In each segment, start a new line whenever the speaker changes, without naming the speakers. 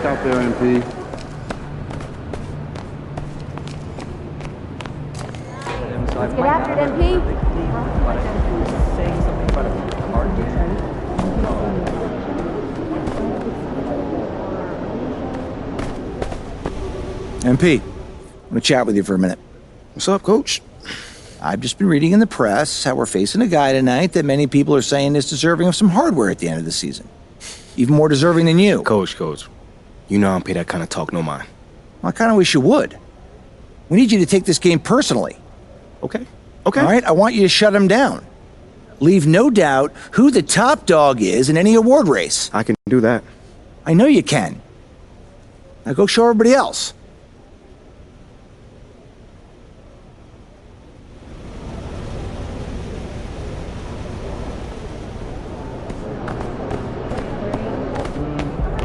out there, MP.
Let's get after it, MP.
MP, I'm gonna chat with you for a minute.
What's up, Coach?
I've just been reading in the press how we're facing a guy tonight that many people are saying is deserving of some hardware at the end of the season. Even more deserving than you.
Coach, you know I don't pay that kind of talk no mind.
Well, I kind of wish you would. We need you to take this game personally.
Okay.
All right, I want you to shut him down. Leave no doubt who the top dog is in any award race.
I can do that.
I know you can. Now go show everybody else.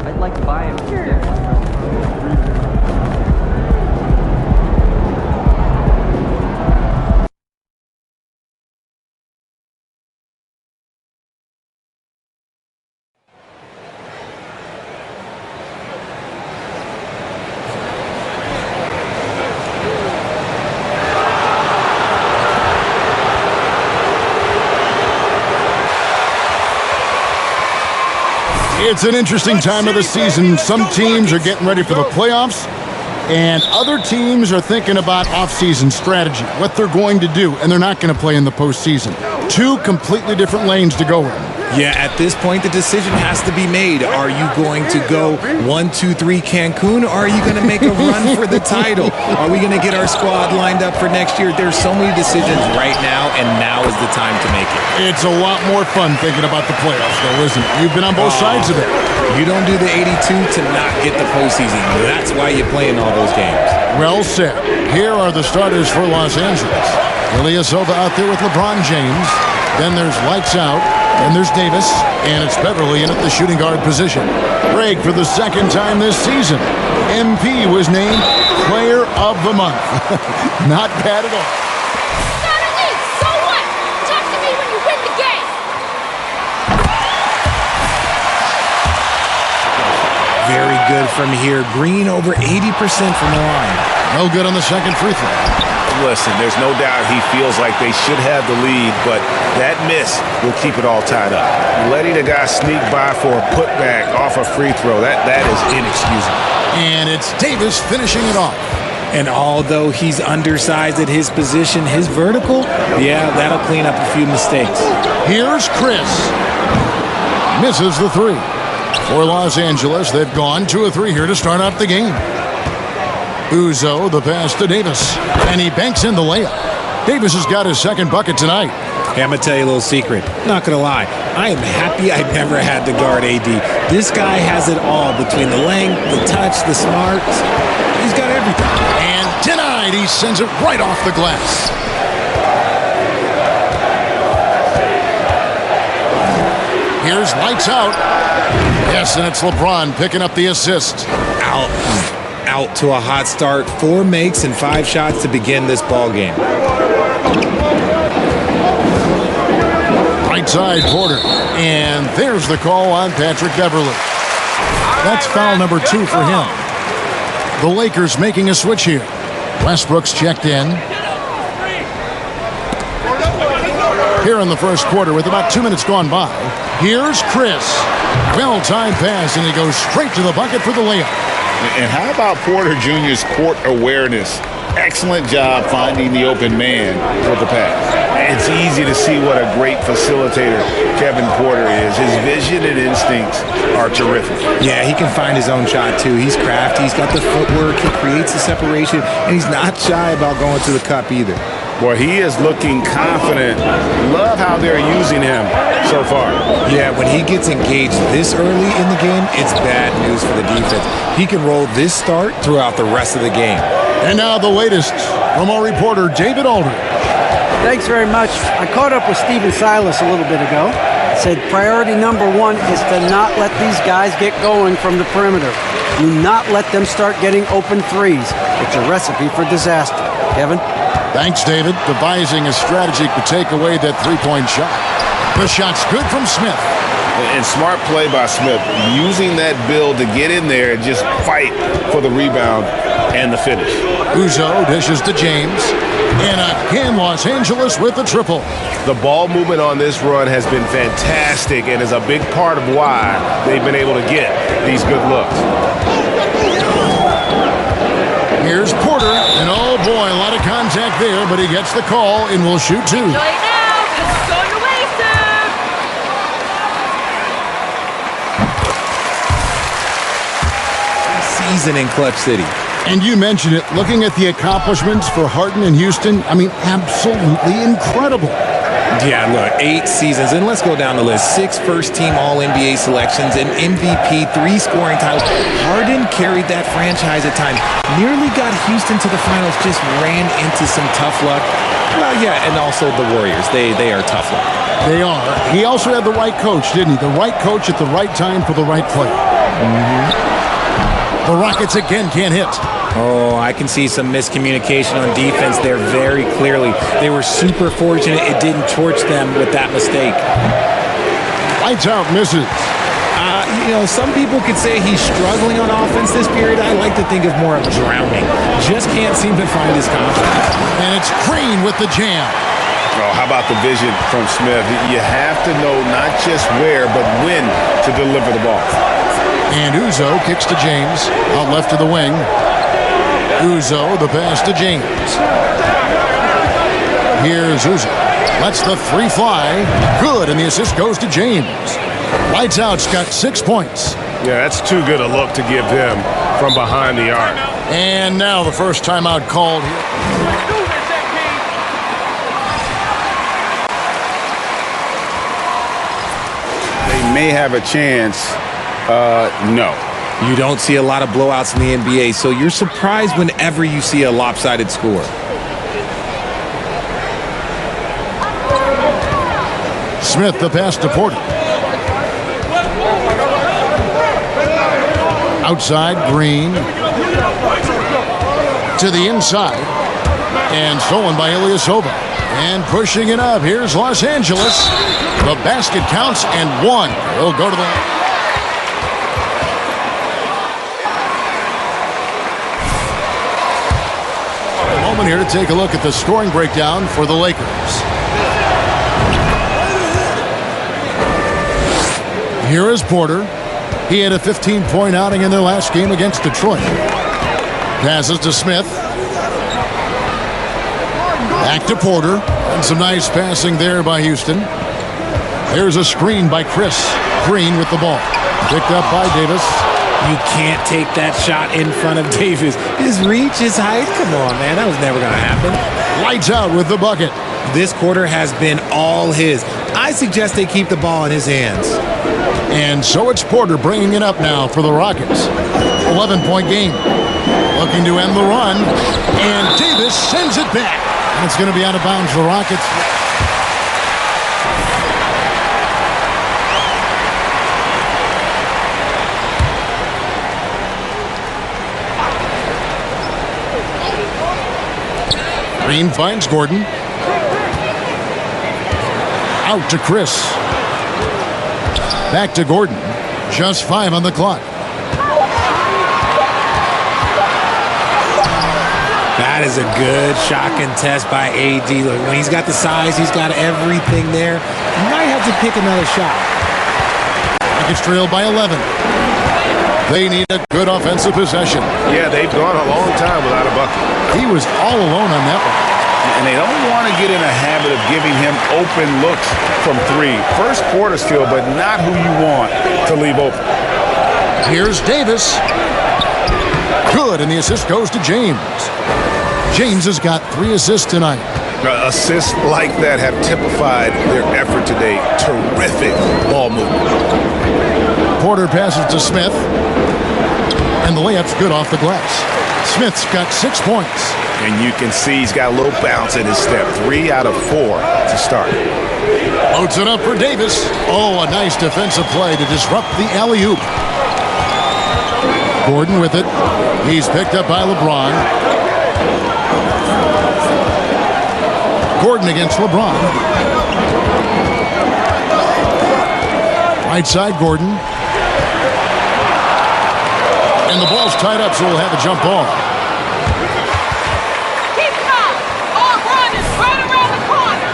I'd like to buy him.
It's an interesting time of the season. Some teams are getting ready for the playoffs, and other teams are thinking about off-season strategy, what they're going to do, and they're not going to play in the postseason. Two completely different lanes to go in.
Yeah, at this point, the decision has to be made. Are you going to go 1, 2, 3 Cancun, or are you going to make a run for the title? Are we going to get our squad lined up for next year? There's so many decisions right now, and now is the time to make it.
It's a lot more fun thinking about the playoffs, though, isn't it? You've been on both sides of it.
You don't do the 82 to not get the postseason. That's why you're playing all those games.
Well said. Here are the starters for Los Angeles. Ilyasova out there with LeBron James. Then there's Lights Out. And there's Davis, and it's Beverly in at the shooting guard position. Greg, for the second time this season, MP was named Player of the Month. Not bad at all.
Saturday, so what? Talk to me when you win the game.
Very good from here. Green over 80% from the line.
No good on the second free throw.
Listen, there's no doubt he feels like they should have the lead, but that miss will keep it all tied up. Letting a guy sneak by for a putback off a free throw, that is inexcusable.
And it's Davis finishing it off.
And although he's undersized at his position, his vertical, yeah, that'll clean up a few mistakes.
Here's Chris. Misses the three. For Los Angeles, they've gone 2 of 3 here to start out the game. Uzo, the pass to Davis, and he banks in the layup. Davis has got his second bucket tonight.
Hey, I'm going to tell you a little secret. Not going to lie. I am happy I never had to guard AD. This guy has it all between the length, the touch, the smarts. He's got everything.
And denied. He sends it right off the glass. Here's Lights Out. Yes, and it's LeBron picking up the assist.
Out to a hot start. 4 makes and 5 shots to begin this ball game.
Right side, Porter. And there's the call on Patrick Beverly. That's foul number 2 for him. The Lakers making a switch here. Westbrook's checked in. Here in the first quarter with about 2 minutes gone by. Here's Chris. Well-timed pass, and he goes straight to the bucket for the layup.
And how about Porter Jr.'s court awareness? Excellent job finding the open man with the pass. It's easy to see what a great facilitator Kevin Porter is. His vision and instincts are terrific.
Yeah, he can find his own shot, too. He's crafty. He's got the footwork. He creates the separation. And he's not shy about going to the cup either.
Boy, he is looking confident. Love how they're using him so far.
Yeah, when he gets engaged this early in the game, it's bad news for the defense. He can roll this start throughout the rest of the game.
And now the latest from our reporter, David Aldridge.
Thanks very much. I caught up with Stephen Silas a little bit ago. Said priority number 1 is to not let these guys get going from the perimeter. Do not let them start getting open threes. It's a recipe for disaster. Kevin?
Thanks, David. Devising a strategy to take away that three-point shot. The shot's good from Smith.
And smart play by Smith, using that build to get in there and just fight for the rebound and the finish.
Uzo dishes to James. And again, Los Angeles with the triple.
The ball movement on this run has been fantastic and is a big part of why they've been able to get these good looks.
Here's Porter, and oh boy, a lot of contact there, but he gets the call and will shoot two.
Right now, it's on your way, sir.
Season in Clutch City.
And you mentioned it, looking at the accomplishments for Harden and Houston, I mean, absolutely incredible.
Yeah, look, 8 seasons, and let's go down the list. 6 first-team All-NBA selections, an MVP, 3 scoring titles. Harden carried that franchise at times. Nearly got Houston to the finals, just ran into some tough luck. Well, yeah, and also the Warriors. They are tough luck.
They are. He also had the right coach, didn't he? The right coach at the right time for the right play. The Rockets again can't hit.
Oh, I can see some miscommunication on defense there very clearly. They were super fortunate it didn't torch them with that mistake.
Lights out, misses.
Some people could say he's struggling on offense this period. I like to think of more of drowning. Just can't seem to find his confidence.
And it's Green with the jam.
Oh, how about the vision from Smith? You have to know not just where, but when to deliver the ball.
And Uzo kicks to James, out left to the wing. Uzo, the pass to James. Here's Uzo. Lets the three fly. Good, and the assist goes to James. Lights out's got 6 points.
Yeah, that's too good a look to give him from behind the arc.
And now the first timeout called here.
They may have a chance. No.
You don't see a lot of blowouts in the NBA, so you're surprised whenever you see a lopsided score.
Smith, the pass to Porter. Outside, Green. To the inside. And stolen by Ilyasova. And pushing it up. Here's Los Angeles. The basket counts and one. He'll go to the... moment here to take a look at the scoring breakdown for the Lakers. Here is Porter. He had a 15-point outing in their last game against Detroit. Passes to Smith. Back to Porter. And some nice passing there by Houston. There's a screen by Chris. Green with the ball. Picked up by Davis.
You can't take that shot in front of Davis. His reach, his height, come on, man. That was never going to happen.
Lights out with the bucket.
This quarter has been all his. I suggest they keep the ball in his hands.
And so it's Porter bringing it up now for the Rockets. 11-point game. Looking to end the run. And Davis sends it back. And it's going to be out of bounds for the Rockets. Green finds Gordon. Out to Chris. Back to Gordon. Just 5 on the clock.
That is a good shot contest by AD. Look, when he's got the size, he's got everything there. You might have to pick another shot.
It's trailed by 11. They need a good offensive possession.
Yeah, they've gone a long time without a bucket.
He was all alone on that one.
And they don't want to get in a habit of giving him open looks from 3. First quarter still, but not who you want to leave open.
Here's Davis. Good, and the assist goes to James. James has got 3 assists tonight.
Assists like that have typified their effort today. Terrific ball movement.
Porter passes to Smith. And the layup's good off the glass. Smith's got 6 points.
And you can see he's got a little bounce in his step. 3 out of 4 to start.
Loads it up for Davis. Oh, a nice defensive play to disrupt the alley-oop. Gordon with it. He's picked up by LeBron. Gordon against LeBron. Right side, Gordon. And the ball's tied up, so we'll have a jump ball.
Keep calm. Our run is right around the corner.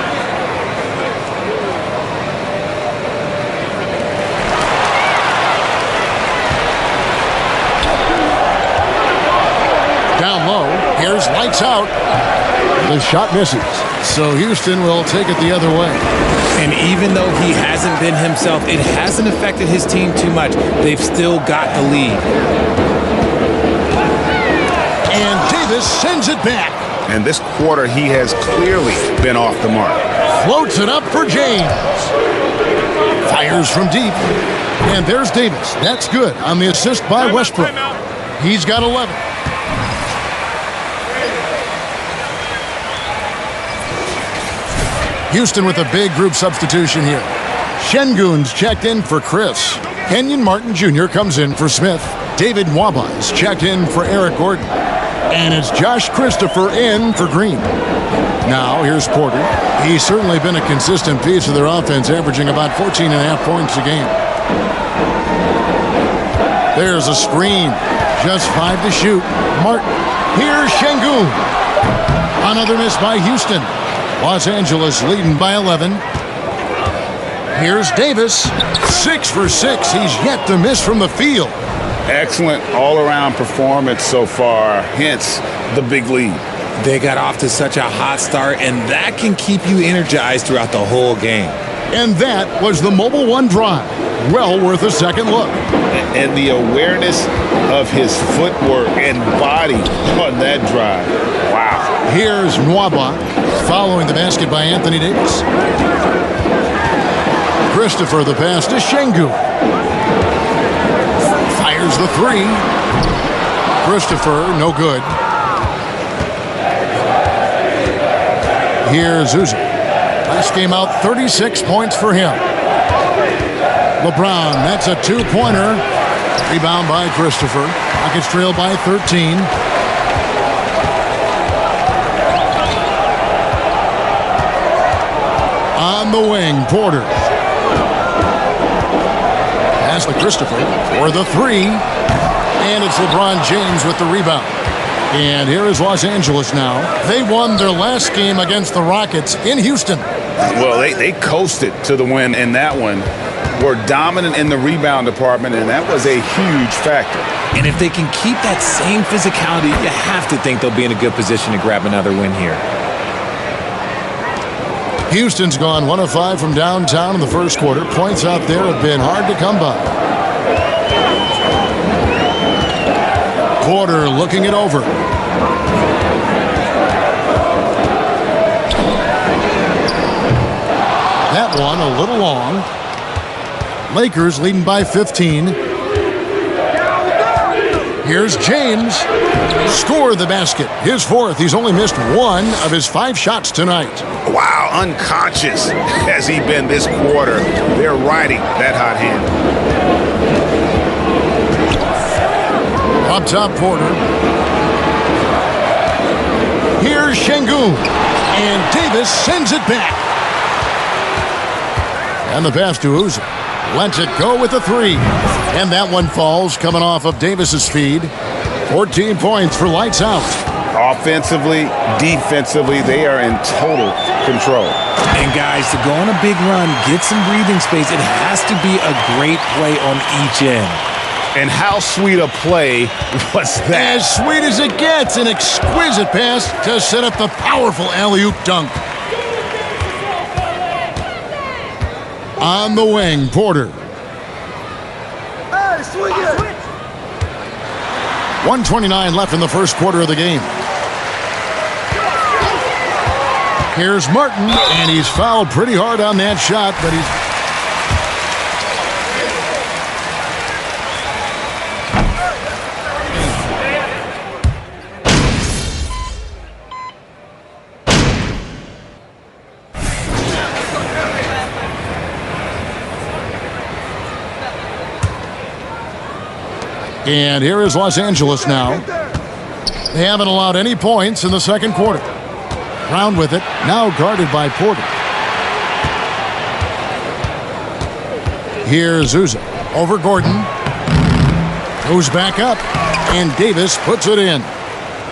Down low. Here's lights out. The shot misses. So Houston will take it the other way.
And even though he hasn't been himself, it hasn't affected his team too much. They've still got the lead.
And Davis sends it back.
And this quarter, he has clearly been off the mark.
Floats it up for James. Fires from deep. And there's Davis. That's good on the assist by Westbrook. He's got 11. Houston with a big group substitution here. Şengün's checked in for Chris. Kenyon Martin Jr. comes in for Smith. David Nwaba is checked in for Eric Gordon. And it's Josh Christopher in for Green. Now, here's Porter. He's certainly been a consistent piece of their offense, averaging about 14.5 points a game. There's a screen. Just 5 to shoot. Martin. Here's Şengün. Another miss by Houston. Los Angeles leading by 11. Here's Davis. 6 for 6. He's yet to miss from the field.
Excellent all-around performance so far, hence the big lead.
They got off to such a hot start, and that can keep you energized throughout the whole game.
And that was the Mobile One drive. Well worth a second look.
And the awareness of his footwork and body on that drive. Wow.
Here's Nwaba following the basket by Anthony Davis. Christopher the pass to Şengün. Fires the three. Christopher, no good. Here's Uzi. Last game out, 36 points for him. LeBron, that's a two-pointer. Rebound by Christopher. Rockets trail by 13. On the wing, Porter. Pass to Christopher for the three. And it's LeBron James with the rebound. And here is Los Angeles now. They won their last game against the Rockets in Houston.
Well, they coasted to the win in that one. Were dominant in the rebound department, and that was a huge factor.
And if they can keep that same physicality, you have to think they'll be in a good position to grab another win here.
Houston's gone 1 of 5 from downtown in the first quarter. Points out there have been hard to come by. Porter looking it over. That one a little long. Lakers leading by 15. Here's James. Score the basket. His fourth. He's only missed 1 of his 5 shots tonight.
Wow, unconscious has he been this quarter. They're riding that hot hand.
Up top, Porter. Here's Şengün. And Davis sends it back. And the pass to Uzi. Lets it go with the three. And that one falls coming off of Davis's feed. 14 points for lights out.
Offensively, defensively, they are in total control.
And guys, to go on a big run, get some breathing space, it has to be a great play on each end.
And how sweet a play was that?
As sweet as it gets, an exquisite pass to set up the powerful alley-oop dunk. On the wing, Porter. 1:29 left in the first quarter of the game. Here's Martin, and he's fouled pretty hard on that shot, but he's... And here is Los Angeles now. They haven't allowed any points in the second quarter. Brown with it, now guarded by Porter. Here's Uzo over Gordon. Goes back up, and Davis puts it in.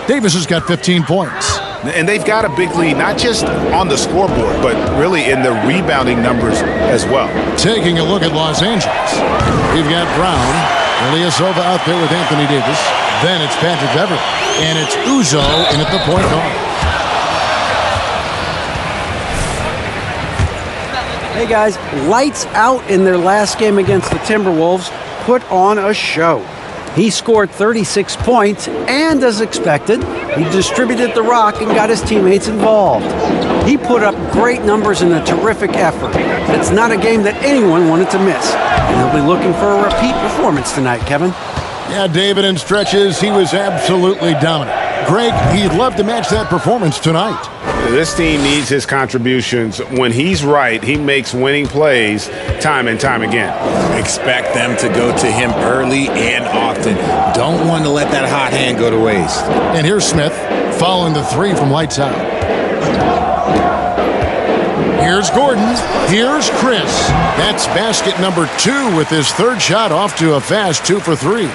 Davis has got 15 points.
And they've got a big lead, not just on the scoreboard, but really in the rebounding numbers as well.
Taking a look at Los Angeles. We've got Brown, Ilyasova out there with Anthony Davis. Then it's Patrick Beverley. And it's Uzo in at the point guard.
Hey guys, lights out in their last game against the Timberwolves. Put on a show. He scored 36 points, and as expected, he distributed the rock and got his teammates involved. He put up great numbers in a terrific effort. It's not a game that anyone wanted to miss. And he'll be looking for a repeat performance tonight, Kevin.
Yeah, David, in stretches, he was absolutely dominant. Greg, he'd love to match that performance tonight.
This team needs his contributions. When he's right, he makes winning plays time and time again.
Expect them to go to him early and often. Don't want to let that hot hand go to waste.
And here's Smith following the three from lights out. Here's Gordon. Here's Chris. That's basket number 2 with his third shot off to a fast 2 for 3.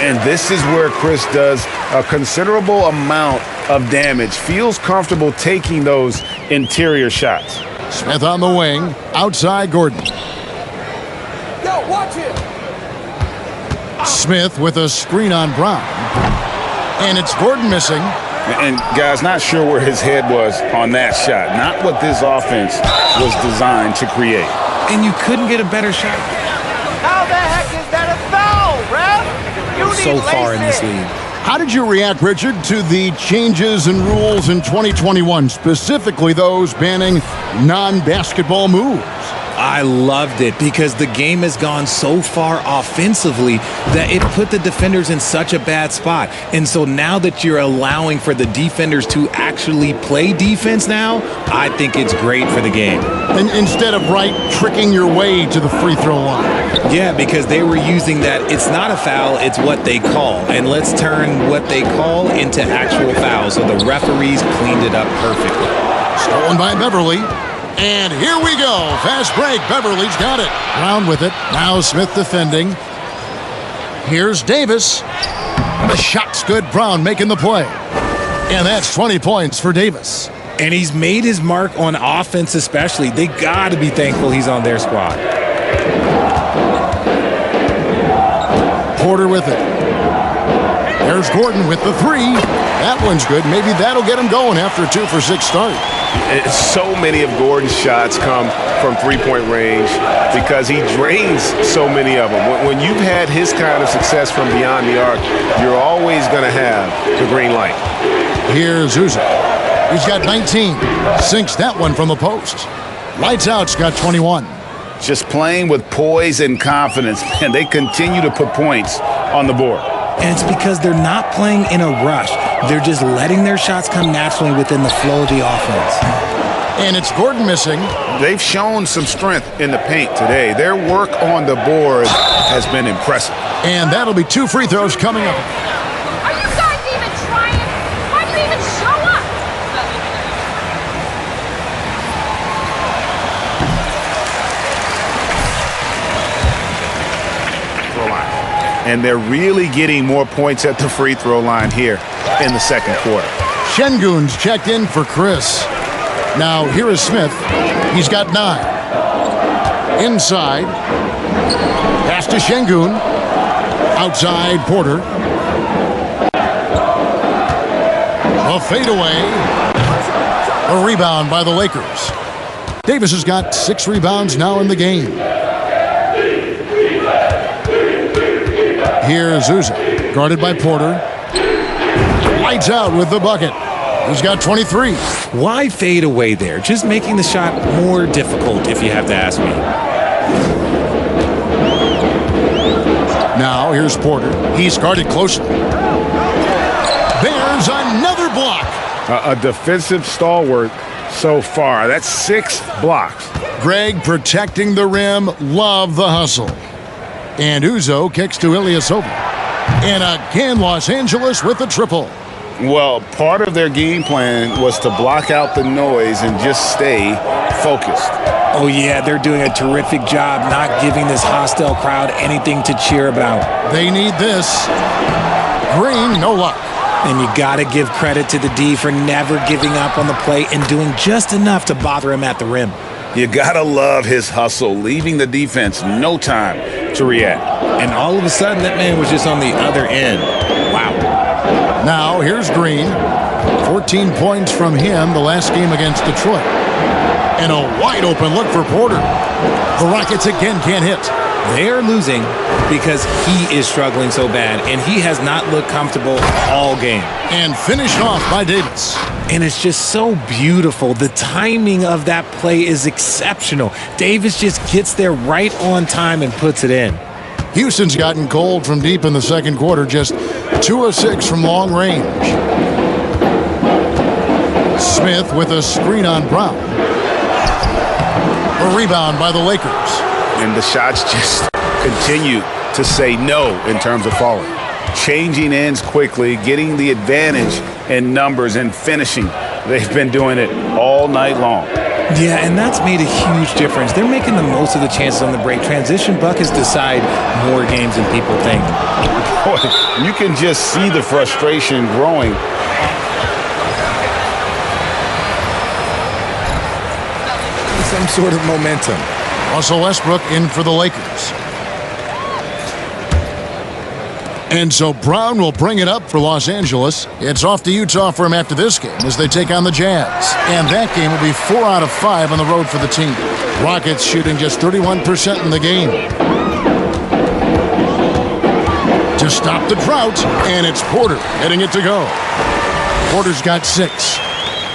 And this is where Chris does a considerable amount of damage. Feels comfortable taking those interior shots.
Smith on the wing. Outside Gordon.
Yo, watch it.
Smith with a screen on Brown. And it's Gordon missing.
And guys, not sure where his head was on that shot. Not what this offense was designed to create.
And you couldn't get a better shot.
How the heck is that a foul, ref?
So far in this league.
How did you react, Richard, to the changes in rules in 2021, specifically those banning non-basketball moves?
I loved it because the game has gone so far offensively that it put the defenders in such a bad spot. And so now that you're allowing for the defenders to actually play defense now, I think it's great for the game.
And instead of tricking your way to the free throw line.
Yeah, because they were using that it's not a foul, it's what they call. And let's turn what they call into actual fouls. So the referees cleaned it up perfectly.
Stolen by Beverley. And here we go. Fast break. Beverly's got it. Brown with it. Now Smith defending. Here's Davis. The shot's good. Brown making the play. And that's 20 points for Davis.
And he's made his mark on offense especially. They got to be thankful he's on their squad.
Porter with it. There's Gordon with the three. That one's good. Maybe that'll get him going after a 2 for 6 start.
So many of Gordon's shots come from three-point range because he drains so many of them. When you've had his kind of success from beyond the arc, you're always going to have the green light.
Here's Uzo. He's got 19. Sinks that one from the post. Lights out's got 21.
Just playing with poise and confidence, and they continue to put points on the board.
And it's because they're not playing in a rush. They're just letting their shots come naturally within the flow of the offense.
And it's Gordon missing.
They've shown some strength in the paint today. Their work on the board has been impressive.
And that'll be 2 free throws coming up.
Are you guys even trying? Why'd you even show up?
And they're really getting more points at the free throw line here in the second quarter.
Şengün's checked in for Chris. Now here is Smith. He's got 9. Inside. Pass to Şengün. Outside Porter. A fadeaway. A rebound by the Lakers. Davis has got 6 rebounds now in the game. Here's Uzo, guarded by Porter. Lights out with the bucket. He's got 23.
Why fade away there? Just making the shot more difficult, if you have to ask me.
Now here's Porter. He's guarded closely. There's another block.
A defensive stalwart so far. That's 6 blocks.
Greg protecting the rim. Love the hustle. And Uzo kicks to Ilyasova. And again, Los Angeles with a triple.
Well, part of their game plan was to block out the noise and just stay focused.
Oh, yeah, they're doing a terrific job not giving this hostile crowd anything to cheer about.
They need this. Green, no luck.
And you got to give credit to the D for never giving up on the play and doing just enough to bother him at the rim.
You gotta love his hustle, leaving the defense no time to react.
And all of a sudden, that man was just on the other end. Wow.
Now, here's Green. 14 points from him the last game against Detroit. And a wide-open look for Porter. The Rockets again can't hit.
They are losing because he is struggling so bad, and he has not looked comfortable all game.
And finished off by Davis.
And it's just so beautiful. The timing of that play is exceptional. Davis just gets there right on time and puts it in.
Houston's gotten cold from deep in the second quarter, just 2 of 6 from long range. Smith with a screen on Brown. A rebound by the Lakers.
And the shots just continue to say no in terms of falling. Changing ends quickly, getting the advantage in numbers and finishing. They've been doing it all night long.
Yeah, and that's made a huge difference. They're making the most of the chances on the break. Transition buckets decide more games than people think.
Boy, you can just see the frustration growing.
Some sort of momentum.
Russell Westbrook in for the Lakers. And so Brown will bring it up for Los Angeles. It's off to Utah for him after this game as they take on the Jazz. And that game will be 4 out of 5 on the road for the team. Rockets shooting just 31% in the game. To stop the drought, and it's Porter getting it to go. Porter's got 6.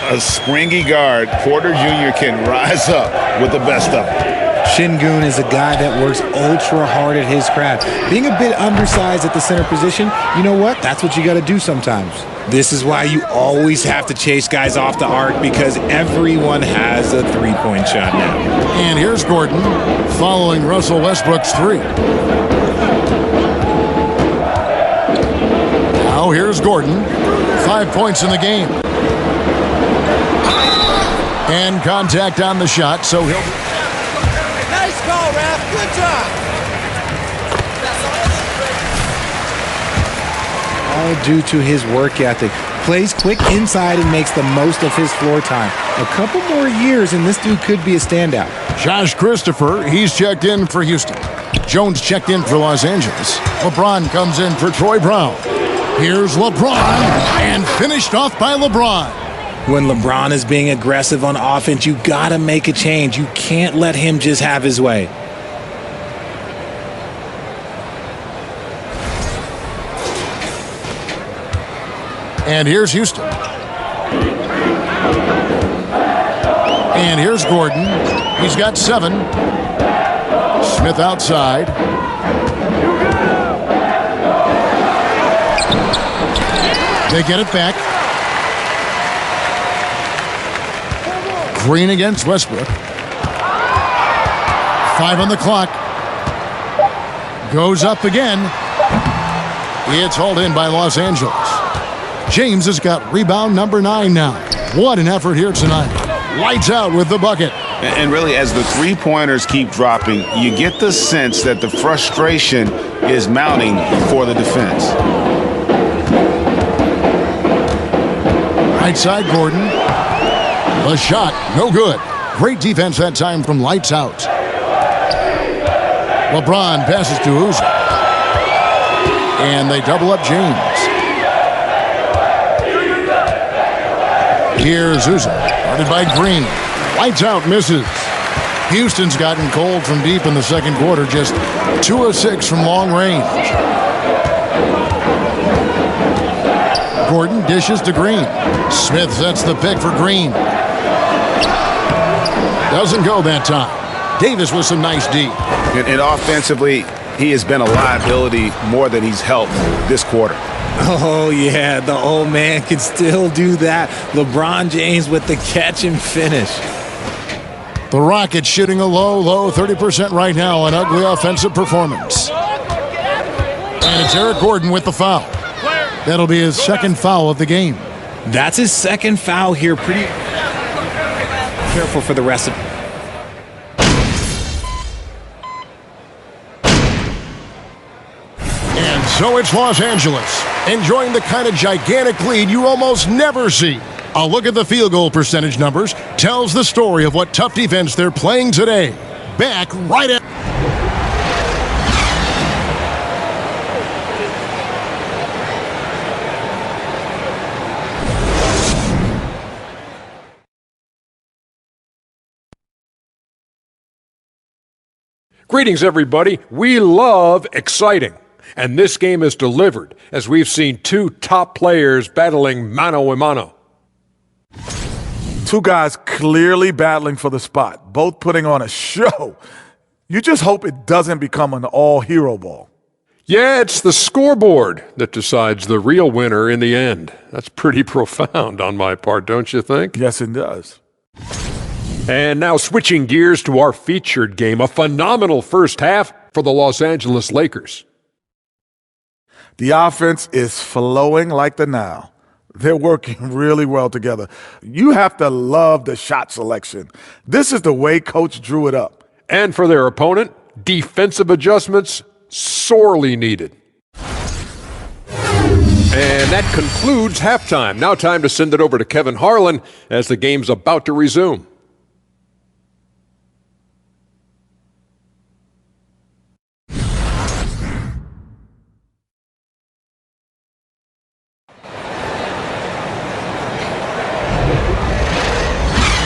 A springy guard, Porter Jr. can rise up with the best of them.
Şengün is a guy that works ultra hard at his craft. Being a bit undersized at the center position, you know what? That's what you got to do sometimes. This is why you always have to chase guys off the arc because everyone has a three-point shot now.
And here's Gordon following Russell Westbrook's 3. Now here's Gordon. 5 points in the game. And contact on the shot, so he'll...
Nice call, ref. Good job.
All due to his work ethic. Plays quick inside and makes the most of his floor time. A couple more years and this dude could be a standout.
Josh Christopher, he's checked in for Houston. Jones checked in for Los Angeles. LeBron comes in for Troy Brown. Here's LeBron, and finished off by LeBron.
When LeBron is being aggressive on offense, you gotta make a change. You can't let him just have his way.
And here's Houston. And here's Gordon. He's got 7. Smith outside. They get it back. Green against Westbrook. 5 on the clock. Goes up again. It's hauled in by Los Angeles. James has got rebound number 9 now. What an effort here tonight. Lights out with the bucket.
And really, as the three-pointers keep dropping, you get the sense that the frustration is mounting for the defense.
Right side, Gordon. The shot, no good. Great defense that time from lights out. LeBron passes to Uzi. And they double up James. Here's Uzi, guarded by Green. Lights out, misses. Houston's gotten cold from deep in the second quarter, just 2 of 6 from long range. Gordon dishes to Green. Smith sets the pick for Green. Doesn't go that time. Davis with some nice D.
And offensively, he has been a liability more than he's helped this quarter.
Oh, yeah, the old man can still do that. LeBron James with the catch and finish.
The Rockets shooting a low 30% right now, an ugly offensive performance. And it's Eric Gordon with the foul. That'll be his second foul of the game.
That's his second foul here. Pretty careful for the rest of it.
So it's Los Angeles, enjoying the kind of gigantic lead you almost never see. A look at the field goal percentage numbers tells the story of what tough defense they're playing today. Back right at...
Greetings, everybody. We love exciting. And this game is delivered as we've seen two top players battling mano a mano.
Two guys clearly battling for the spot, both putting on a show. You just hope it doesn't become an all-hero ball.
Yeah, it's the scoreboard that decides the real winner in the end. That's pretty profound on my part, don't you think?
Yes, it does.
And now switching gears to our featured game, a phenomenal first half for the Los Angeles Lakers.
The offense is flowing like the Nile. They're working really well together. You have to love the shot selection. This is the way Coach drew it up.
And for their opponent, defensive adjustments sorely needed. And that concludes halftime. Now time to send it over to Kevin Harlan as the game's about to resume.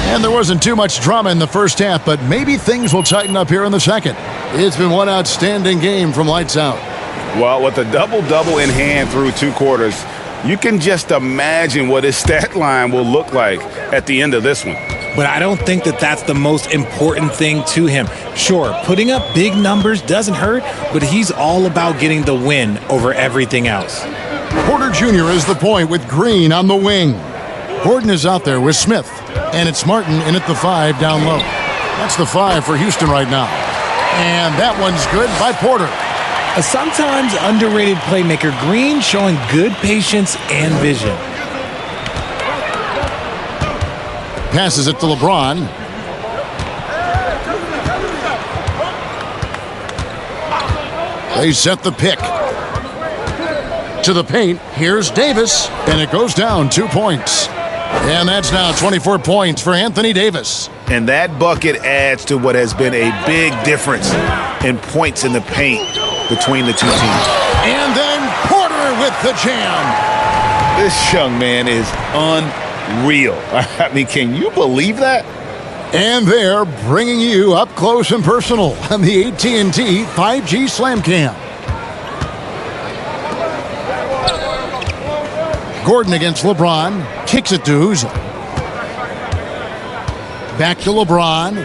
And there wasn't too much drama in the first half, but maybe things will tighten up here in the second. It's been one outstanding game from lights out.
Well, with a double-double in hand through 2 quarters, you can just imagine what his stat line will look like at the end of this one.
But I don't think that that's the most important thing to him. Sure, putting up big numbers doesn't hurt, but he's all about getting the win over everything else.
Porter Jr. is the point with Green on the wing. Gordon is out there with Smith. And it's Martin in at the 5 down low. That's the 5 for Houston right now. And that one's good by Porter.
A sometimes underrated playmaker, Green showing good patience and vision.
Passes it to LeBron. They set the pick. To the paint, here's Davis, and it goes down 2 points. And that's now 24 points for Anthony Davis.
And that bucket adds to what has been a big difference in points in the paint between the two teams.
And then Porter with the jam.
This young man is unreal. I mean, can you believe that?
And they're bringing you up close and personal on the AT&T 5G Slam Cam. Gordon against LeBron, kicks it to Uza. Back to LeBron,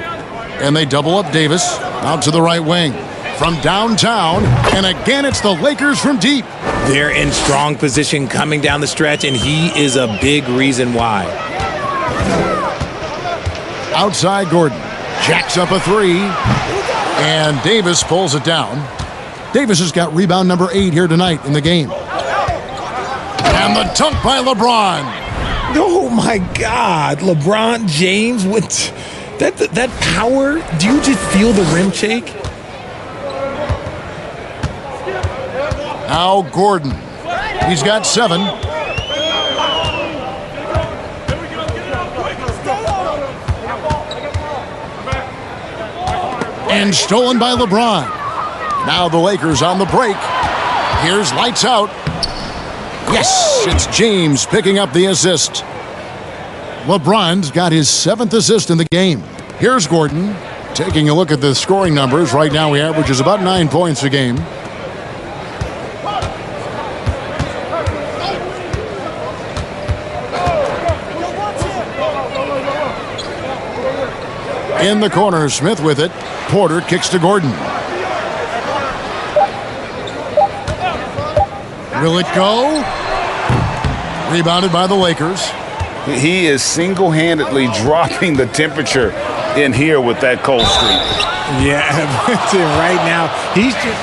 and they double up Davis out to the right wing. From downtown, and again it's the Lakers from deep.
They're in strong position coming down the stretch, and he is a big reason why.
Outside Gordon, jacks up a 3, and Davis pulls it down. Davis has got rebound number 8 here tonight in the game. And the dunk by LeBron.
Oh, my God. LeBron James with that power. Do you just feel the rim shake?
Now Gordon. He's got 7. And stolen by LeBron. Now the Lakers on the break. Here's lights out. Yes, it's James picking up the assist. LeBron's got his 7th assist in the game. Here's Gordon taking a look at the scoring numbers. Right now he averages about 9 points a game. In the corner, Smith with it. Porter kicks to Gordon. Will it go? Rebounded by the Lakers.
He is single-handedly dropping the temperature in here with that cold streak.
Yeah, right now, he's just...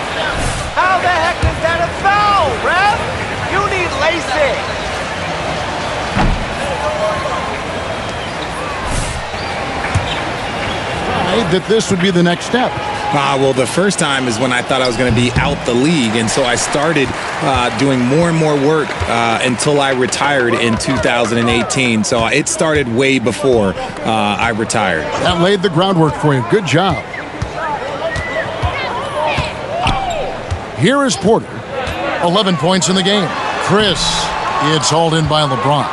How the heck is that a foul, ref? You need LASIK.
That this would be the next step.
Well, the first time is when I thought I was going to be out the league, and so I started doing more and more work until I retired in 2018. So it started way before I retired.
That laid the groundwork for you. Good job. Here is Porter. 11 points in the game. Chris, it's hauled in by LeBron.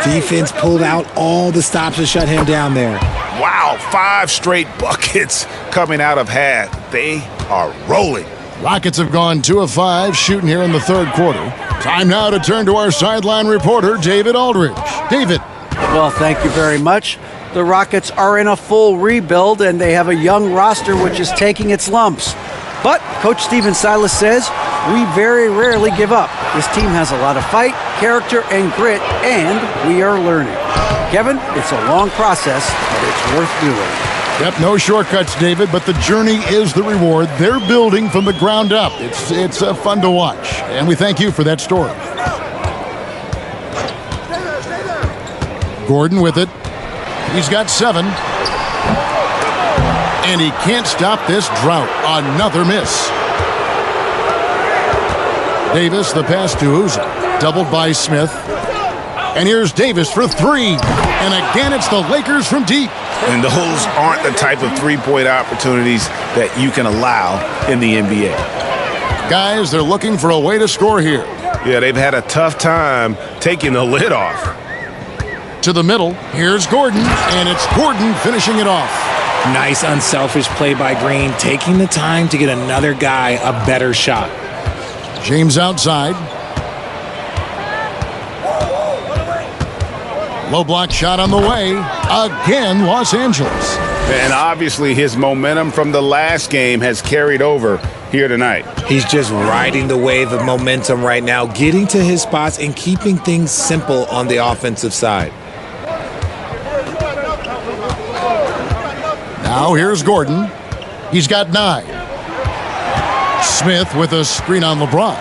Defense pulled out all the stops to shut him down there.
Wow, 5 straight buckets coming out of half. They are rolling.
Rockets have gone 2 of 5 shooting here in the third quarter. Time now to turn to our sideline reporter, David Aldridge. David.
Well, thank you very much. The Rockets are in a full rebuild, and they have a young roster which is taking its lumps. But Coach Stephen Silas says, we very rarely give up. This team has a lot of fight, character, and grit, and we are learning. Kevin, it's a long process, but it's worth doing.
Yep, no shortcuts, David, but the journey is the reward. They're building from the ground up. It's fun to watch, and we thank you for that story. Gordon with it. He's got 7. And he can't stop this drought. Another miss. Davis, the pass to Uzo. Doubled by Smith. And here's Davis for 3. And again, it's the Lakers from deep.
And those aren't the type of three-point opportunities that you can allow in the NBA.
Guys, they're looking for a way to score here.
Yeah, they've had a tough time taking the lid off.
To the middle. Here's Gordon. And it's Gordon finishing it off.
Nice unselfish play by Green, taking the time to get another guy a better shot.
James outside. Low block shot on the way. Again, Los Angeles.
And obviously his momentum from the last game has carried over here tonight.
He's just riding the wave of momentum right now, getting to his spots and keeping things simple on the offensive side.
Now here's Gordon. He's got 9. Smith with a screen on LeBron.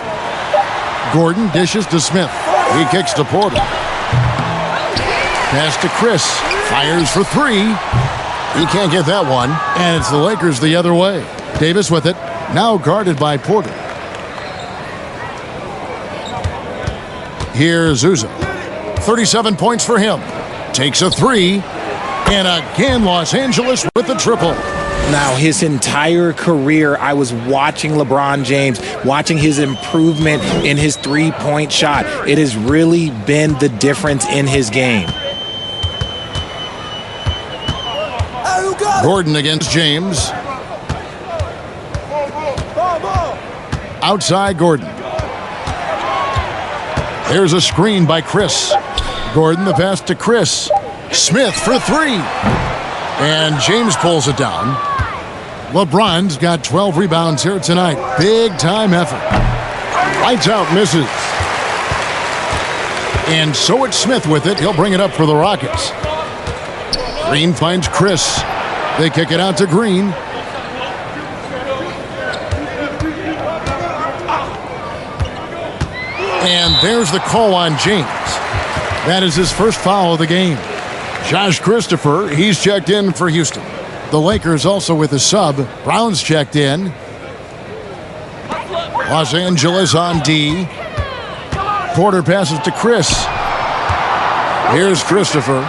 Gordon dishes to Smith. He kicks to Porter. Pass to Chris. Fires for 3. He can't get that one. And it's the Lakers the other way. Davis with it. Now guarded by Porter. Here's Uzo. 37 points for him. Takes a 3. And again, Los Angeles with the triple.
Now, his entire career, I was watching LeBron James, watching his improvement in his three-point shot. It has really been the difference in his game.
Gordon against James. Outside Gordon. There's a screen by Chris. Gordon, the pass to Chris. Smith for 3. And James pulls it down. LeBron's got 12 rebounds here tonight. Big time effort. Lights out, misses. And so it's Smith with it. He'll bring it up for the Rockets. Green finds Chris. They kick it out to Green. And there's the call on James. That is his first foul of the game. Josh Christopher, he's checked in for Houston. The Lakers also with a sub. Brown's checked in. Los Angeles on D. Porter passes to Chris. Here's Christopher.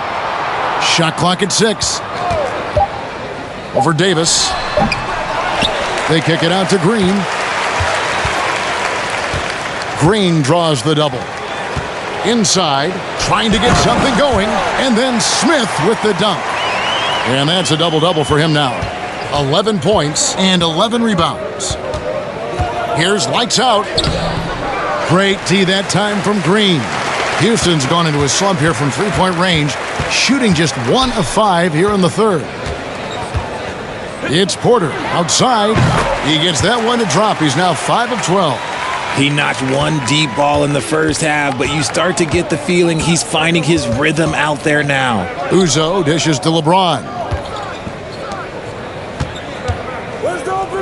Shot clock at 6. Over Davis. They kick it out to Green. Green draws the double. Inside, trying to get something going, and then Smith with the dunk. And that's a double-double for him now. 11 points and 11 rebounds. Here's lights out. Great D that time from Green. Houston's gone into a slump here from three-point range, shooting just 1 of 5 here in the third. It's Porter outside. He gets that one to drop. He's now 5 of 12.
He notched one deep ball in the first half, but you start to get the feeling he's finding his rhythm out there now.
Uzo dishes to LeBron.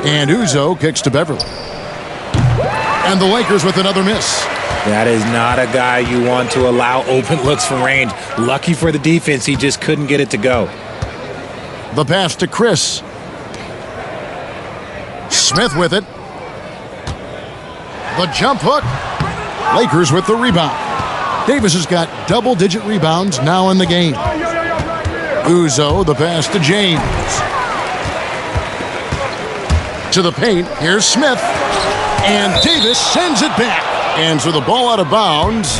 And Uzo kicks to Beverly. And the Lakers with another miss.
That is not a guy you want to allow open looks from range. Lucky for the defense, he just couldn't get it to go.
The pass to Chris. Smith with it. The jump hook. Lakers with the rebound. Davis has got double-digit rebounds now in the game. Uzo, the pass to James. To the paint, here's Smith. And Davis sends it back. And so the ball out of bounds.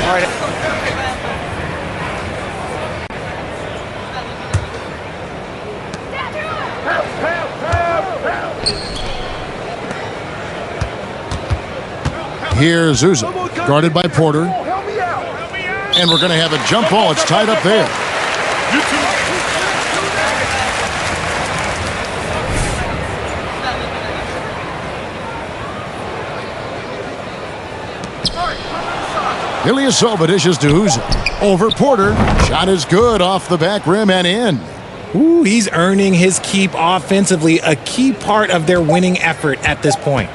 All right.
Here's Uzo, guarded by Porter. And we're going to have a jump ball. It's tied up there. Ilyasova dishes to Uzo. Over Porter. Shot is good off the back rim and in.
Ooh, he's earning his keep offensively, a key part of their winning effort at this point.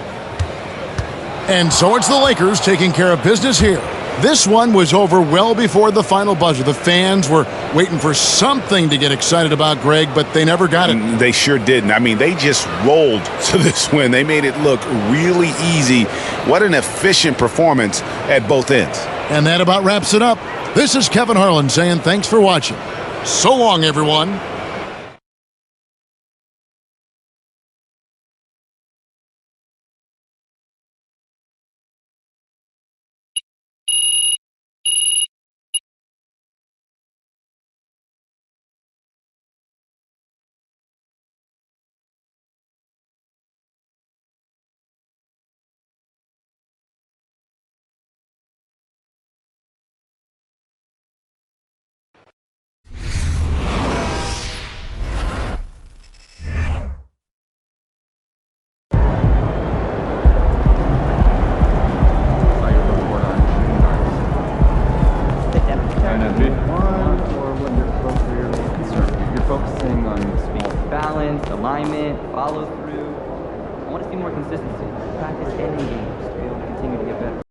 And so it's the Lakers taking care of business here. This one was over well before the final buzzer. The fans were waiting for something to get excited about, Greg, but they never got it.
They sure didn't. I mean, they just rolled to this win. They made it look really easy. What an efficient performance at both ends.
And that about wraps it up. This is Kevin Harlan saying thanks for watching. So long, everyone.
Focusing on speed, balance, alignment, follow through. I want to see more consistency. Practice and in games to be able to continue to get better.